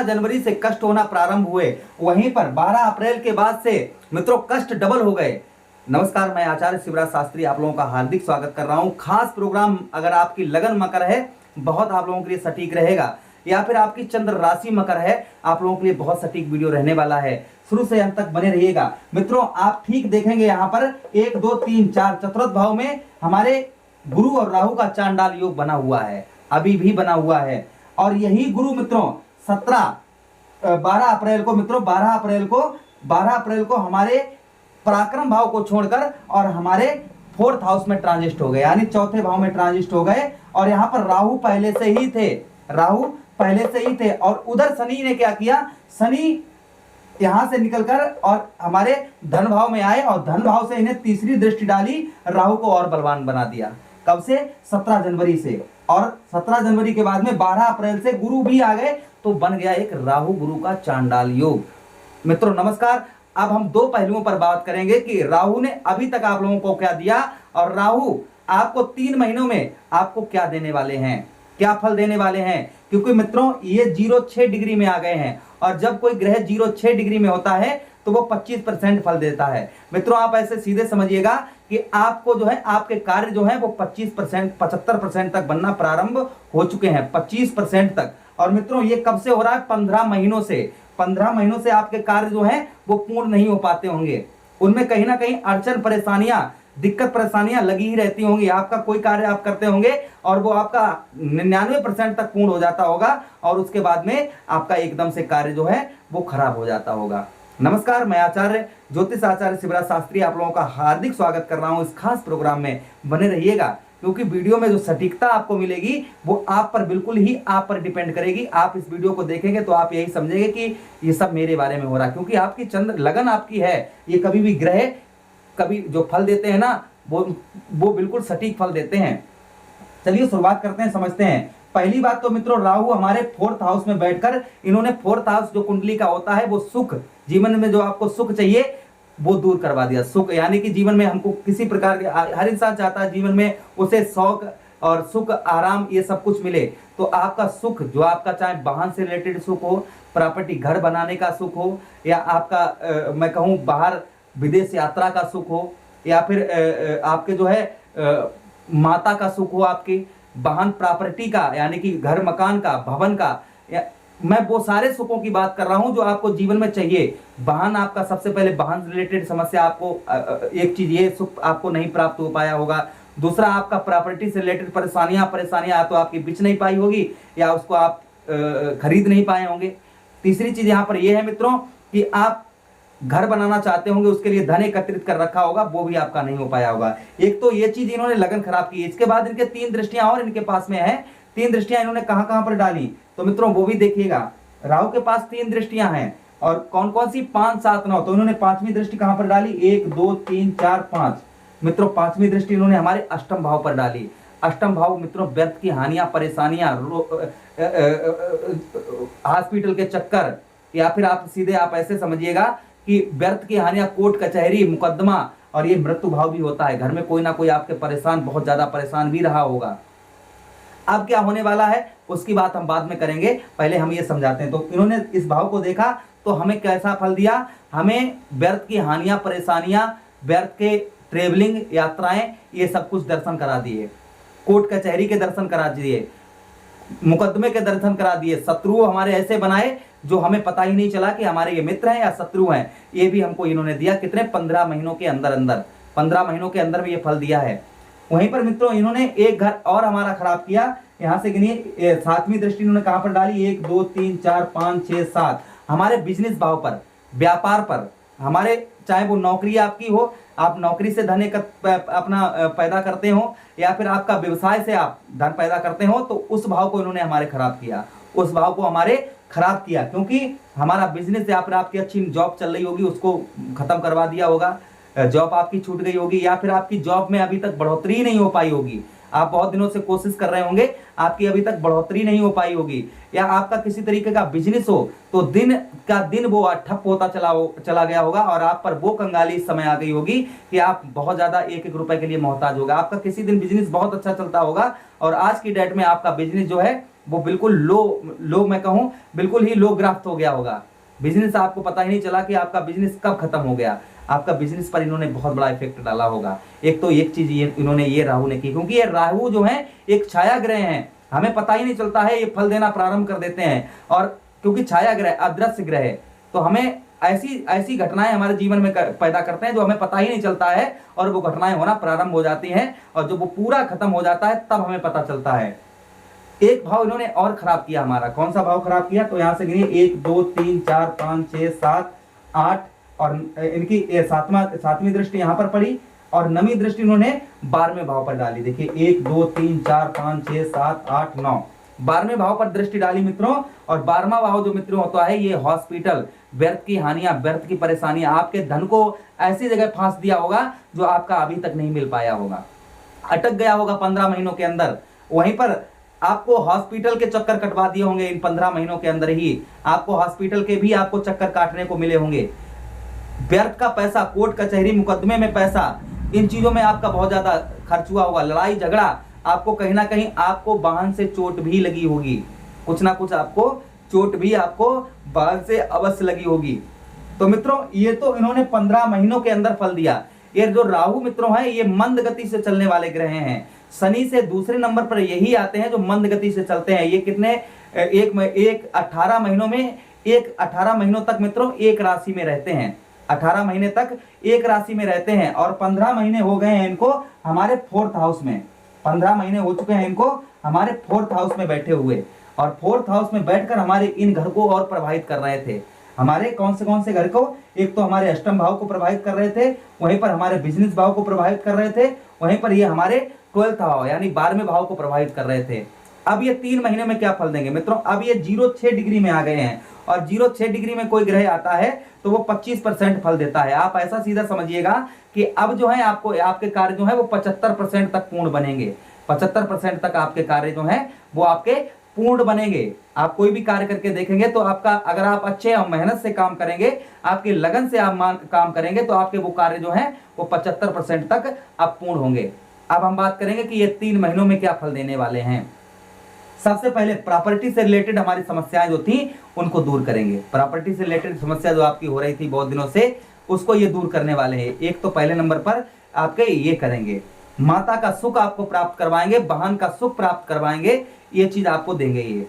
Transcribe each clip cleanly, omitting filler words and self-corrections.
जनवरी से कष्ट होना प्रारंभ हुए, वहीं पर 12 अप्रैल के बाद से मित्रों कष्ट डबल हो गए। नमस्कार, मैं आचार्य शिवराज शास्त्री आप लोगों का हार्दिक स्वागत कर रहा हूं। खास प्रोग्राम, अगर आपकी लगन मकर है बहुत आप लोगों के लिए सटीक रहेगा, या फिर आपकी चंद्र राशि मकर है आप लोगों के लिए बहुत सटीक वीडियो रहने वाला है। शुरू से अंत तक बने रहिएगा। मित्रों आप ठीक देखेंगे यहाँ पर 1 2 3 4 चतुर्थ भाव में हमारे गुरु और राहु का चांडाल योग बना हुआ है, अभी भी बना हुआ है। और यही गुरु मित्रों 12 अप्रैल को हमारे पराक्रम भाव को छोड़कर और हमारे 4th हाउस में ट्रांजिट हो गए, यानी चौथे भाव में ट्रांजिट हो गए। और यहाँ पर राहु पहले से ही थे और उधर शनि ने क्या किया, शनि यहां से निकलकर और हमारे धन भाव में आए और धन भाव से इन्हें तीसरी दृष्टि डाली, राहु को और बलवान बना दिया। कब से? 17 जनवरी से। और 17 जनवरी के बाद में 12 अप्रैल से गुरु भी आ गए, तो बन गया एक राहु गुरु का चांडाल योग। मित्रों नमस्कार। अब हम दो पहलुओं पर बात करेंगे कि राहु ने अभी तक आप लोगों को क्या दिया और राहु आपको 3 महीनों में आपको क्या देने वाले हैं, क्या फल देने वाले हैं। क्योंकि मित्रों ये 0-6 डिग्री में आ गए हैं, और जब कोई ग्रह 0-6 डिग्री में होता है तो वो 25% फल देता है। मित्रों आप ऐसे सीधे समझिएगा कि आपको जो है आपके कार्य जो है वो 75% तक बनना प्रारंभ हो चुके हैं, 25% तक। और मित्रों ये कब से हो रहा है? 15 महीनों से। 15 महीनों से आपके कार्य जो है वो पूर्ण नहीं हो पाते होंगे, उनमें कहीं ना कहीं अड़चन परेशानियां दिक्कत परेशानियां लगी ही रहती होंगी। आपका कोई कार्य आप करते होंगे और वो आपका 99% तक पूर्ण हो जाता होगा, और उसके बाद में आपका एकदम से कार्य जो है वो खराब हो जाता होगा। नमस्कार, मैं आचार्य ज्योतिष आचार्य शिवराज शास्त्री आप लोगों का हार्दिक स्वागत कर रहा हूं इस खास प्रोग्राम में। बने रहिएगा, क्योंकि वीडियो में जो सटीकता आपको मिलेगी वो आप पर बिल्कुल ही आप पर डिपेंड करेगी। आप इस वीडियो को देखेंगे तो आप यही समझेंगे कि ये सब मेरे बारे में हो रहा है, क्योंकि आपकी चंद्र लगन आपकी है। ये कभी भी ग्रह कभी जो फल देते हैं ना वो बिल्कुल सटीक फल देते हैं। चलिए शुरुआत करते हैं, समझते हैं। पहली बात तो मित्रों राहु हमारे 4th हाउस में बैठकर इन्होंने 4th हाउस जो कुंडली का होता है वो सुख, जीवन में जो आपको सुख चाहिए वो दूर करवा दिया। सुख यानी कि जीवन में हमको किसी प्रकार के, हर इंसान चाहता है जीवन में उसे शौक और सुख आराम ये सब कुछ मिले। तो आपका सुख जो आपका चाहे वाहन से रिलेटेड सुख हो, प्रॉपर्टी घर बनाने का सुख हो, या आपका मैं कहूँ बाहर विदेश यात्रा का सुख हो, या फिर आपके जो है माता का सुख हो, आपकी वाहन प्रॉपर्टी का यानी कि घर मकान का भवन का, मैं वो सारे सुखों की बात कर रहा हूं जो आपको जीवन में चाहिए। वाहन आपका सबसे पहले वाहन रिलेटेड समस्या, आपको एक चीज ये सुख आपको नहीं प्राप्त हो पाया होगा। दूसरा आपका प्रॉपर्टी से रिलेटेड परेशानियां तो आपकी बिच नहीं पाई होगी या उसको आप खरीद नहीं पाए होंगे। तीसरी चीज यहाँ पर यह है मित्रों कि आप घर बनाना चाहते होंगे, उसके लिए धन एकत्रित कर रखा होगा, वो भी आपका नहीं हो पाया होगा। एक तो ये चीज इन्होंने लगन खराब की। इसके बाद इनके 3 दृष्टियां और इनके पास में है। 3 दृष्टियां इन्होंने कहां कहां पर डाली तो मित्रों वो भी देखिएगा। राहु के पास 3 दृष्टियां हैं, और कौन कौन सी? 5 7 9। तो इन्होंने 5वीं दृष्टि कहां पर डाली? 1 2 3 4 5। मित्रों 5वीं दृष्टि इन्होंने हमारे अष्टम भाव पर डाली। अष्टम भाव मित्रों व्यर्थ की हानियां, परेशानियां, हॉस्पिटल के चक्कर, या फिर आप सीधे आप ऐसे समझिएगा कि व्यर्थ की हानियां, कोर्ट कचहरी मुकदमा, और ये मृत्यु भाव भी होता है। घर में कोई ना कोई आपके परेशान, बहुत ज्यादा परेशान भी रहा होगा। अब क्या होने वाला है उसकी बात हम बाद में करेंगे, पहले हम ये समझाते हैं। तो इन्होंने इस भाव को देखा तो हमें कैसा फल दिया? हमें व्यर्थ की हानियां, परेशानियां, व्यर्थ के ट्रेवलिंग, यात्राएं, ये सब कुछ दर्शन करा दिए। कोर्ट कचहरी के दर्शन करा दिए, मुकदमे के दर्शन करा दिए। शत्रु हमारे ऐसे बनाए जो हमें पता ही नहीं चला कि हमारे ये मित्र हैं या शत्रु हैं। ये भी हमको इन्होंने दिया। कितने? 15 महीनों के अंदर 15 महीनों के अंदर में ये फल दिया है। वहीं पर मित्रों इन्होंने एक घर और हमारा खराब किया। यहां से गिनिए, 7वीं दृष्टि इन्होंने कहां पर डाली? 1 2 3 4 5 6 7। हमारे बिजनेस भाव पर, व्यापार पर, हमारे चाहे वो नौकरी आपकी हो, आप नौकरी से धन अपना पैदा करते हो, या फिर आपका व्यवसाय से आप धन पैदा करते हो, तो उस भाव को इन्होंने हमारे खराब किया। उस भाव को हमारे खराब किया, क्योंकि हमारा बिजनेस या फिर आपकी अच्छी जॉब चल रही होगी उसको खत्म करवा दिया होगा। जॉब आपकी छूट गई होगी, या फिर आपकी जॉब में अभी तक बढ़ोतरी नहीं हो पाई होगी, आप बहुत दिनों से कोशिश कर रहे होंगे, आपकी अभी तक बढ़ोतरी नहीं हो पाई होगी, या आपका किसी तरीके का बिजनेस हो तो दिन का दिन वो ठप होता चला गया होगा और आप पर वो कंगाली इस समय आ गई होगी कि आप बहुत ज्यादा एक एक रुपए के लिए मोहताज होगा। आपका किसी दिन बिजनेस बहुत अच्छा चलता होगा और आज की डेट में आपका बिजनेस जो है वो बिल्कुल लो मैं कहूं बिल्कुल ही लो ग्राफ्ट हो गया होगा। बिजनेस आपको पता ही नहीं चला कि आपका बिजनेस कब खत्म हो गया। आपका बिजनेस पर इन्होंने बहुत बड़ा इफेक्ट डाला होगा। एक तो एक चीज इन्होंने ये राहु ने की, क्योंकि ये राहु जो है एक छाया ग्रह है, हमें पता ही नहीं चलता है, ये फल देना प्रारंभ कर देते हैं। और क्योंकि छाया ग्रह अदृश्य ग्रह है तो हमें ऐसी ऐसी घटनाएं हमारे जीवन में पैदा करते हैं जो हमें पता ही नहीं चलता है, और वो घटनाएं होना प्रारंभ हो जाती हैं और जब वो पूरा खत्म हो जाता है तब हमें पता चलता है। एक भाव इन्होंने और खराब किया हमारा, कौन सा भाव खराब किया, तो यहां से गिनिए 1 2 3 4 5 6 7 8 और इनकी सातवीं दृष्टि यहां पर पड़ी और नवीं दृष्टि इन्होंने 12वें भाव पर डाली। देखिए 1 2 3 4 5 6 7 8 9 12वें भाव पर दृष्टि डाली मित्रों। और 12वां भाव जो मित्रों होता है ये हॉस्पिटल, व्यर्थ की हानियां, व्यर्थ की परेशानियां, आपके धन को ऐसी जगह फांस दिया होगा जो आपका अभी तक नहीं मिल पाया होगा, अटक गया होगा 15 महीनों के अंदर। वहीं पर आपको हॉस्पिटल के चक्कर कटवा दिए होंगे इन 15 महीनों के अंदर ही, आपको हॉस्पिटल के भी आपको चक्कर काटने को मिले होंगे। व्यर्थ का पैसा, कोर्ट कचहरी मुकदमे में पैसा, इन चीजों में आपका बहुत ज्यादा खर्च हुआ होगा। लड़ाई झगड़ा, आपको कहीं ना कहीं आपको वाहन से चोट भी लगी होगी, कुछ ना कुछ आपको चोट भी आपको वाहन से अवश्य लगी होगी। तो मित्रों ये तो इन्होंने 15 महीनों के अंदर फल दिया। ये जो राहु मित्रों है ये मंद गति से चलने वाले ग्रह हैं। शनि से दूसरे नंबर पर यही आते हैं जो मंद गति से चलते हैं। ये कितने एक 18 महीनों में 18 महीनों तक मित्रों एक राशि में रहते हैं, 18 महीने तक एक राशि में रहते हैं और 15 महीने हो गए हैं इनको हमारे 4th हाउस में, 15 महीने हो चुके हैं इनको हमारे 4th हाउस में बैठे हुए, और 4th हाउस में बैठकर हमारे इन घर को और प्रभावित कर रहे थे। हमारे कौन से घर को, एक तो हमारे अष्टम भाव को प्रभावित कर रहे थे, वहीं पर हमारे बिजनेस भाव को प्रभावित कर रहे थे, वहीं पर ये हमारे 12th भाव यानी 12वें भाव को प्रभावित कर रहे थे। अब ये 3 महीने में क्या फल देंगे मित्रों, अब ये 0-6 डिग्री में आ गए हैं और 0-6 डिग्री में कोई ग्रह आता है तो वो 25% फल देता है। आप ऐसा सीधा समझिएगा कि अब जो है आपको आपके कार्य जो है वो 75% तक पूर्ण बनेंगे, 75% तक आपके कार्य जो है वो आपके पूर्ण बनेंगे। आप कोई भी कार्य करके देखेंगे तो आपका, अगर आप अच्छे और मेहनत से काम करेंगे, आपके लगन से आप काम करेंगे तो आपके वो कार्य जो है वो 75% तक आप पूर्ण होंगे। अब हम बात करेंगे कि ये 3 महीनों में क्या फल देने वाले हैं। सबसे पहले प्रॉपर्टी से रिलेटेड हमारी समस्याएं जो थी उनको दूर करेंगे। प्रॉपर्टी से रिलेटेड समस्या जो आपकी हो रही थी बहुत दिनों से, उसको ये दूर करने वाले हैं। एक तो पहले नंबर पर आपके ये करेंगे, माता का सुख आपको प्राप्त करवाएंगे, बहन का सुख प्राप्त करवाएंगे, ये चीज आपको देंगे ये।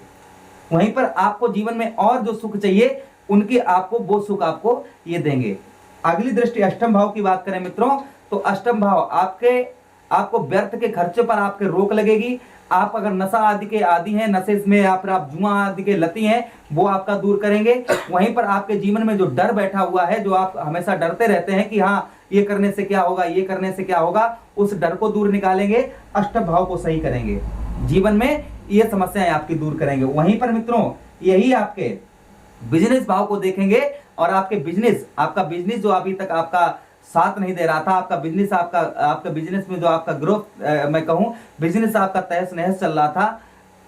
वहीं पर आपको जीवन में और जो सुख चाहिए उनकी आपको वो सुख आपको ये देंगे। अगली दृष्टि अष्टम भाव की बात करें मित्रों, तो अष्टम भाव आपको व्यर्थ के खर्चे पर आपके रोक लगेगी। आप अगर नशा आदि के आदि हैं, नशे में आप जुआ आदि के लती हैं, वो आपका दूर करेंगे। वहीं पर आपके जीवन में जो डर बैठा हुआ है, जो आप हमेशा डरते रहते हैं कि हाँ ये करने से क्या होगा, ये करने से क्या होगा, उस डर को दूर निकालेंगे, अष्टम भाव को सही करेंगे, जीवन में ये समस्याएं आपकी दूर करेंगे। वहीं पर मित्रों यही आपके बिजनेस भाव को देखेंगे और आपके आपका बिजनेस जो अभी तक आपका साथ नहीं दे रहा था, आपका बिजनेस आपका बिजनेस में जो आपका ग्रोथ मैं कहूं बिजनेस आपका तहस नहस चल रहा था,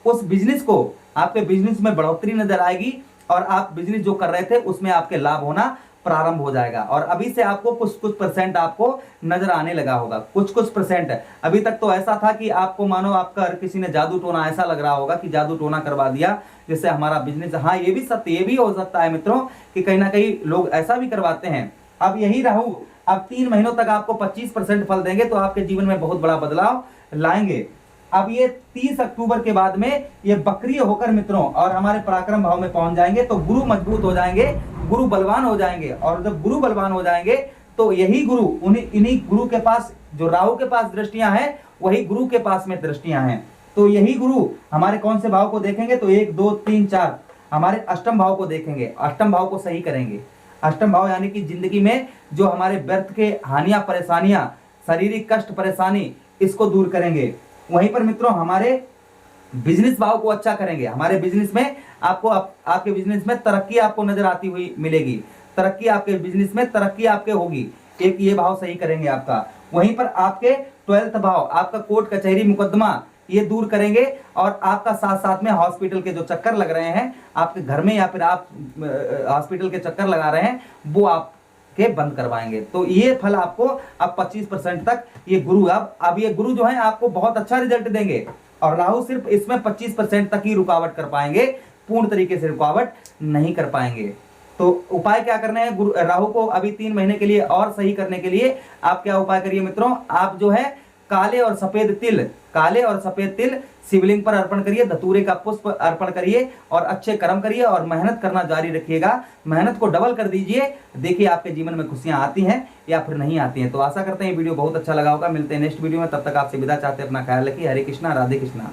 उस बिजनेस को आपके बिजनेस में बढ़ोतरी नजर आएगी और आप बिजनेस जो कर रहे थे उसमें आपके लाभ होना प्रारंभ हो जाएगा। और अभी से आपको कुछ परसेंट आपको नजर आने लगा होगा, कुछ परसेंट। अभी तक तो ऐसा था कि आपको मानो आपका किसी ने जादू टोना, ऐसा लग रहा होगा कि जादू टोना करवा दिया जिससे हमारा बिजनेस, हाँ ये भी सत्य, ये भी हो सकता है मित्रों कि कहीं ना कहीं लोग ऐसा भी करवाते हैं। अब यही राहु अब 3 महीनों तक आपको 25% फल देंगे तो आपके जीवन में बहुत बड़ा बदलाव लाएंगे। अब ये 30 अक्टूबर के बाद में ये वक्रीय होकर मित्रों और हमारे पराक्रम भाव में पहुंच जाएंगे तो गुरु मजबूत हो जाएंगे, गुरु बलवान हो जाएंगे। और जब गुरु बलवान हो जाएंगे तो यही गुरु इन्हीं गुरु के पास, जो राहु के पास दृष्टियां हैं वही गुरु के पास में दृष्टियां हैं। तो यही गुरु हमारे कौन से भाव को देखेंगे, तो 1 2 3 4 हमारे अष्टम भाव को देखेंगे, अष्टम भाव को सही करेंगे। अष्टम भाव यानी कि जिंदगी में जो हमारे व्यर्थ के हानियां, परेशानियां, शारीरिक कष्ट, परेशानी, इसको दूर करेंगे। वहीं पर मित्रों हमारे बिजनेस भाव को अच्छा करेंगे। हमारे बिजनेस में आपके बिजनेस में तरक्की आपको नजर आती हुई मिलेगी, तरक्की आपके बिजनेस में तरक्की आपके होगी, एक ये भाव सही करेंगे आपका। वहीं पर आपके 12th भाव आपका कोर्ट कचहरी मुकदमा ये दूर करेंगे, और आपका साथ साथ में हॉस्पिटल के जो चक्कर लग रहे हैं आपके घर में या फिर आप हॉस्पिटल के चक्कर लगा रहे हैं वो आप के बंद करवाएंगे। तो ये फल आपको अब 25% तक ये गुरु अब ये गुरु जो है आपको बहुत अच्छा रिजल्ट देंगे, और राहु सिर्फ इसमें 25% तक ही रुकावट कर पाएंगे, पूर्ण तरीके से रुकावट नहीं कर पाएंगे। तो उपाय क्या करने हैं, गुरु राहु को अभी 3 महीने के लिए और सही करने के लिए आप क्या उपाय करिए मित्रों, आप जो है काले और सफेद तिल शिवलिंग पर अर्पण करिए, धतूरे का पुष्प अर्पण करिए और अच्छे कर्म करिए और मेहनत करना जारी रखिएगा, मेहनत को डबल कर दीजिए। देखिए आपके जीवन में खुशियां आती हैं या फिर नहीं आती हैं। तो आशा करते हैं ये वीडियो बहुत अच्छा लगा होगा। मिलते हैं नेक्स्ट वीडियो में, तब तक आपसे विदा चाहते हैं। अपना ख्याल रखिए। हरे कृष्णा, राधे कृष्णा।